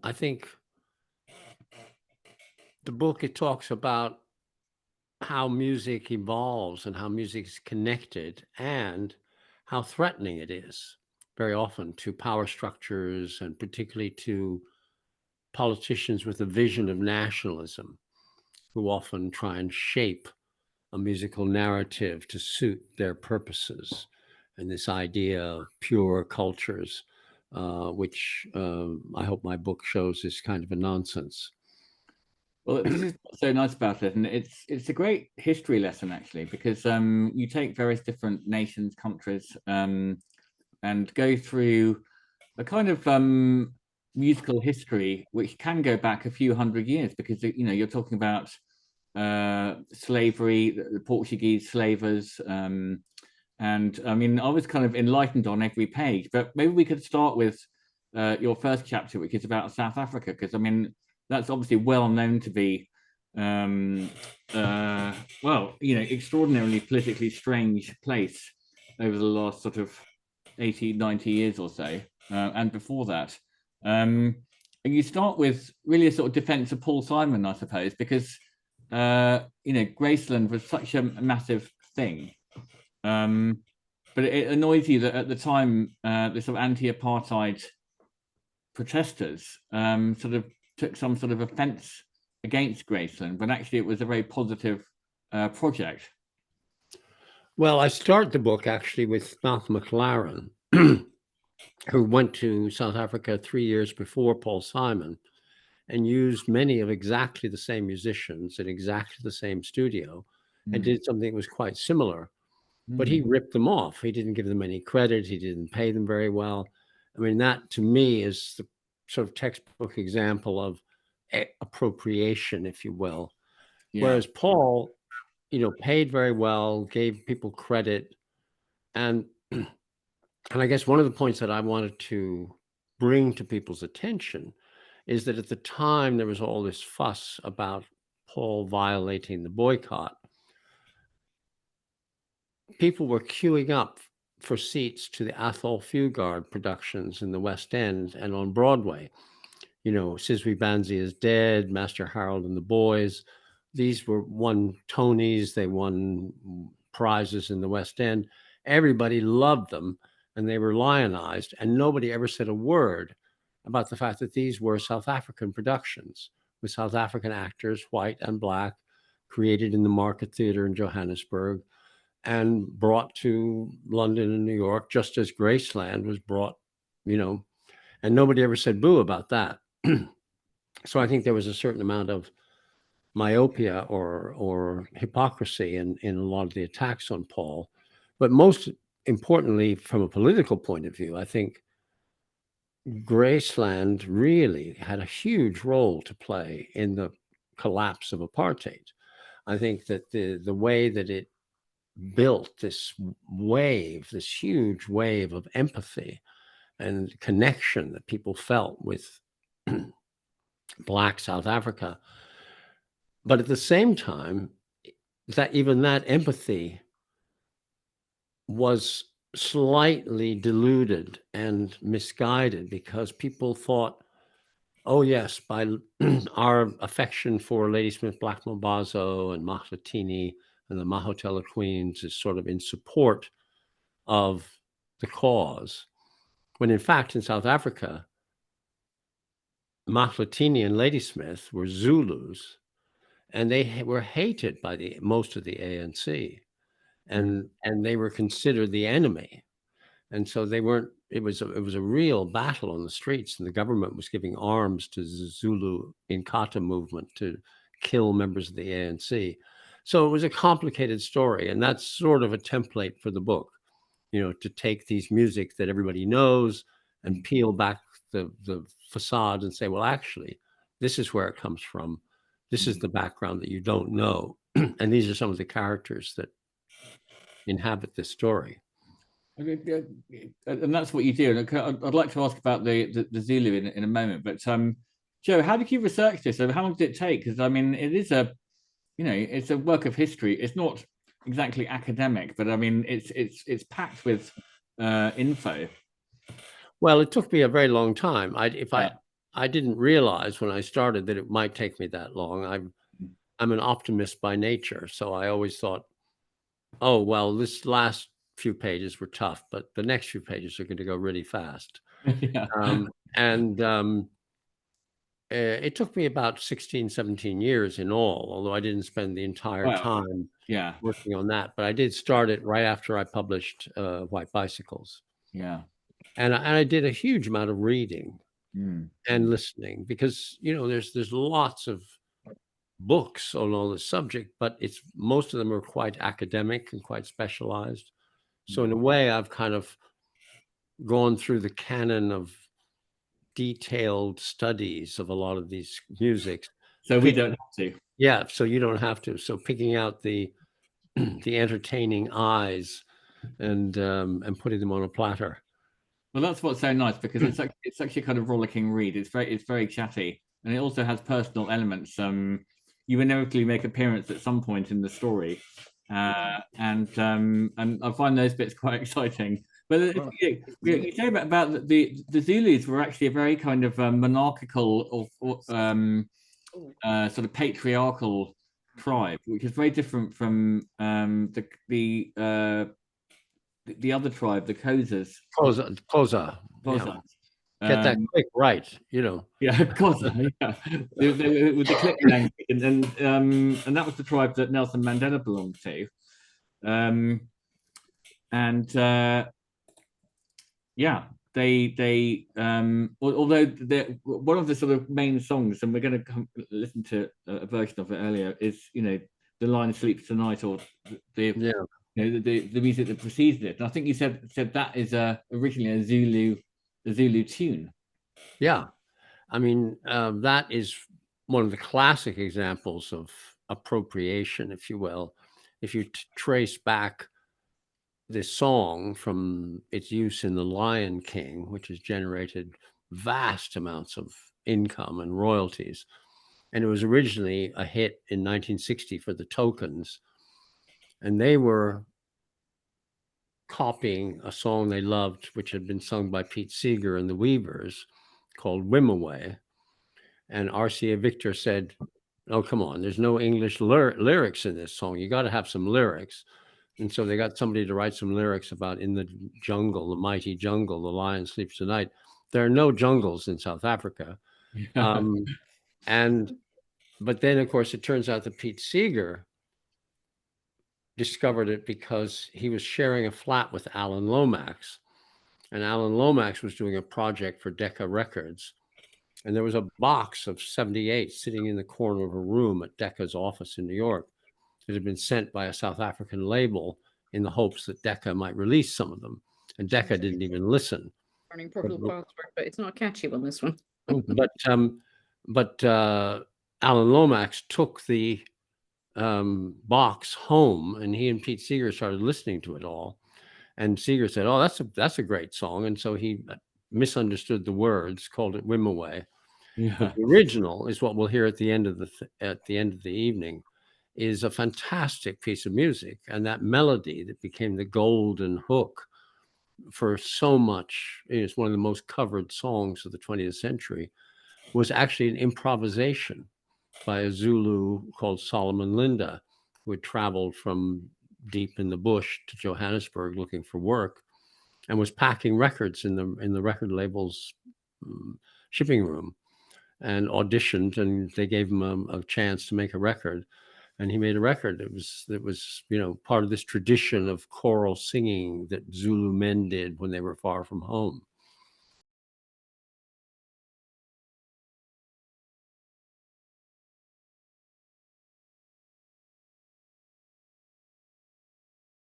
I think the book, it talks about how music evolves and how music is connected and how threatening it is very often to power structures and particularly to politicians with a vision of nationalism who often try and shape a musical narrative to suit their purposes. And this idea of pure cultures, which I hope my book shows is kind of a nonsense. Well, this is what's so nice about it, and it's a great history lesson actually, because you take various different nations, countries, and go through a kind of musical history which can go back a few hundred years, because you're talking about slavery, the Portuguese slavers, and I mean I was kind of enlightened on every page. But maybe we could start with your first chapter, which is about South Africa, because I mean that's obviously well known to be well, extraordinarily politically strange place over the last sort of 80, 90 years or so, and before that. And you start with really a sort of defense of Paul Simon, I suppose, because Graceland was such a massive thing. But it annoys you that at the time the sort of anti-apartheid protesters sort of took some sort of offense against Graceland, when actually it was a very positive project. Well, I start the book actually with Malcolm McLaren, who went to South Africa 3 years before Paul Simon and used many of exactly the same musicians in exactly the same studio and did something that was quite similar. But he ripped them off. He didn't give them any credit. He didn't pay them very well. I mean, that to me is the sort of textbook example of appropriation, if you will. Yeah. Whereas Paul, paid very well, gave people credit. And I guess one of the points that I wanted to bring to people's attention is that at the time there was all this fuss about Paul violating the boycott. People were queuing up for seats to the Athol Fugard productions in the West End and on Broadway. Sizwe Banzi is Dead, Master Harold and the Boys. These won Tonys, they won prizes in the West End. Everybody loved them and they were lionized, and nobody ever said a word about the fact that these were South African productions with South African actors, white and black, created in the Market Theatre in Johannesburg and brought to London and New York, just as Graceland was brought, and nobody ever said boo about that. So I think there was a certain amount of myopia or hypocrisy in a lot of the attacks on Paul. But most importantly, from a political point of view, I think Graceland really had a huge role to play in the collapse of apartheid. I think that the way that it built this huge wave of empathy and connection that people felt with Black South Africa. But at the same time, that even that empathy was slightly diluted and misguided, because people thought, oh yes, by our affection for Ladysmith Black Mambazo and Mahlatini and the Mahotella Queens is sort of in support of the cause, when in fact in South Africa, Mahlatini and Ladysmith were Zulus, and they were hated by most of the ANC, and they were considered the enemy, and so they weren't. It was a real battle on the streets, and the government was giving arms to the Zulu Inkatha movement to kill members of the ANC. So it was a complicated story, and that's sort of a template for the book, to take these music that everybody knows and peel back the facade and say, well, actually, this is where it comes from. This is the background that you don't know. And these are some of the characters that inhabit this story. And that's what you do. And I'd like to ask about the Zulu in a moment. But Joe, how did you research this? How long did it take? Because I mean, it is it's a work of history. It's not exactly academic, but I mean, it's packed with info. Well, it took me a very long time. I didn't realize when I started that it might take me that long. I'm an optimist by nature, so I always thought, oh well, this last few pages were tough, but the next few pages are going to go really fast. Yeah. And It took me about 16, 17 years in all, although I didn't spend the entire Well, time yeah, working on that. But I did start it right after I published White Bicycles. yeah. And I did a huge amount of reading Mm. and listening because, there's lots of books on all this subject, but it's most of them are quite academic and quite specialized. So in a way, I've kind of gone through the canon of detailed studies of a lot of these musics. So we Pick, don't have to. yeah, so you don't have to. So picking out the the entertaining eyes and putting them on a platter. Well, that's what's so nice because it's actually a kind of rollicking read. It's very chatty, and it also has personal elements. You inevitably make appearance at some point in the story, and I find those bits quite exciting. But you say about the Zulus were actually a very kind of monarchical or sort of patriarchal tribe, which is very different from the other tribe, the Kozas. Koza, yeah. Kozas. Get that Um, quick right, yeah, Kosa, yeah. With the click language, and that was the tribe that Nelson Mandela belonged to. Um, and yeah, although one of the sort of main songs, and we're going to listen to a version of it earlier, is the line "Sleeps Tonight" or the yeah. the music that precedes it. And I think you said that is originally a Zulu tune. Yeah. I mean, that is one of the classic examples of appropriation, if you will. If you trace back this song from its use in The Lion King, which has generated vast amounts of income and royalties. And it was originally a hit in 1960 for the Tokens. And they were copying a song they loved, which had been sung by Pete Seeger and the Weavers, called Wimoweh. And RCA Victor said, oh, come on, there's no English lyrics in this song. You got to have some lyrics. And so they got somebody to write some lyrics about in the jungle, the mighty jungle, the lion sleeps tonight. There are no jungles in South Africa. Yeah. And but then of course it turns out that Pete Seeger discovered it because he was sharing a flat with Alan Lomax. And Alan Lomax was doing a project for Decca Records. And there was a box of 78 sitting in the corner of a room at Decca's office in New York. It had been sent by a South African label in the hopes that Decca might release some of them. And Decca didn't even listen. Running profitable password, but it's not a catchy one, this one. but Alan Lomax took the box home, and he and Pete Seeger started listening to it all. And Seeger said, "Oh, that's a great song," and so he misunderstood the words, called it "Wimoweh." Yeah. But the original is what we'll hear at the end of the evening. Is a fantastic piece of music, and that melody that became the golden hook for so much. It's one of the most covered songs of the 20th century. Was actually an improvisation by a Zulu called Solomon Linda, who had traveled from deep in the bush to Johannesburg looking for work, and was packing records in the record label's shipping room, and auditioned, and they gave him a chance to make a record, and he made a record. It was part of this tradition of choral singing that Zulu men did when they were far from home.